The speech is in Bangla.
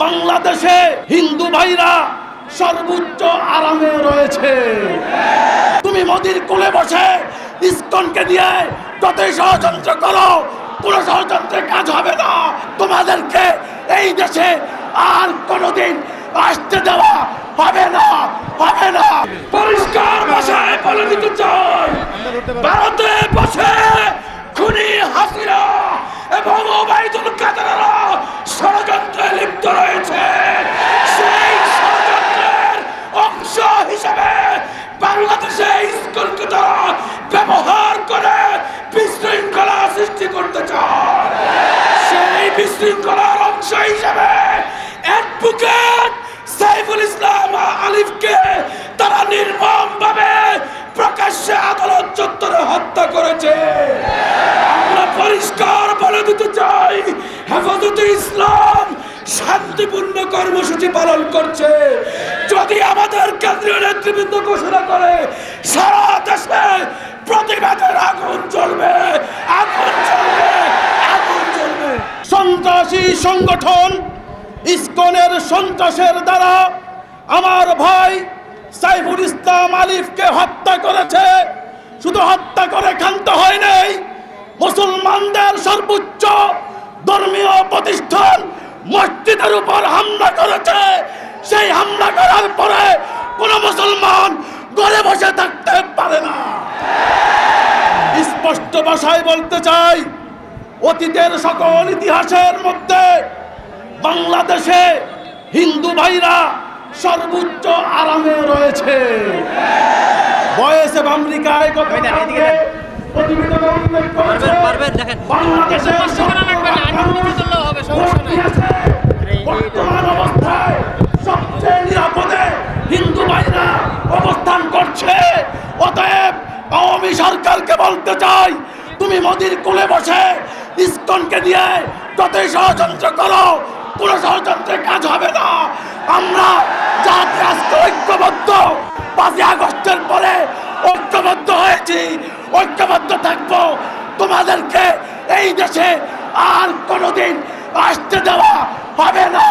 বাংলাদেশে হিন্দু ভাইরা সর্বোচ্চ আরামে রয়েছে। তুমি মোদির কোলে বসে ইসকনকে দিয়ে যতই ষড়যন্ত্র করো, কোন ষড়যন্ত্রের কাজ হবে না। তোমাদেরকে এই দেশে আর কোনোদিন আসতে দেওয়া হবে না, হবে না। পরিষ্কার ভাষায় বলে দিতে চাই, ভারতে বসে খুনি হাসিনা এবং ওবায়দুল কাদেররা ষড়যন্ত্রে লিপ্ত রয়েছে। সেই ষড়যন্ত্রের অংশ হিসেবে বাংলাদেশে ইসকনকে তারা ব্যবহার করে বিশৃঙ্খলা সৃষ্টি করতে চায়। সেই বিশৃঙ্খলার অংশ হিসেবে অ্যাডভোকেট সাইফুল ইসলাম আলিফকে তারা নির্মমভাবে প্রকাশ্যে আদালত চত্বরে হত্যা করেছে। আমরা পরিষ্কার বলে দিতে চাই, হেফাজতে ইসলাম শান্তিপূর্ণ কর্মসূচি পালন করছে। যদি আমাদের কেন্দ্রীয় নেতৃবৃন্দ ঘোষণা করে সারা দেশে প্রতিবাদের আগুন জ্বলবে, আগুন জ্বলবে, আগুন জ্বলবে। সন্ত্রাসী সংগঠন ইসকনের সন্ত্রাসের দ্বারা আমার ভাই সাইফুল ইসলাম আলিফকে হত্যা করেছে। শুধু হত্যা করে ক্ষান্ত হয় নাই, মুসলমানদের সর্বোচ্চ ধর্মীয় প্রতিষ্ঠান মসজিদের উপর হামলা করেছে। সেই হামলা করার পরে কোন মুসলমান ঘরে বসে থাকতে পারে না। স্পষ্ট ভাষায় বলতে চাই, অতীতের সকল ইতিহাসের মধ্যে বাংলাদেশে হিন্দু ভাইরা সর্বোচ্চ আরামে রয়েছে। ভয়েস অফ আমেরিকায় বর্তমান অবস্থায় সবচেয়ে নিরাপদে হিন্দু ভাইরা অবস্থান করছে। অতএব আওয়ামী সরকারকে বলতে চাই, তুমি মোদির কোলে বসে ইসকনকে দিয়ে যতই ষড়যন্ত্র করো, কোন ষড়যন্ত্রের কাজ হবে না। আমরা জাতি আজকে ঐক্যবদ্ধ, 5ই আগস্টের পরে ঐক্যবদ্ধ হয়েছি, ঐক্যবদ্ধ থাকবো। তোমাদেরকে এই দেশে আর কোনোদিন আসতে দেওয়া হবে না,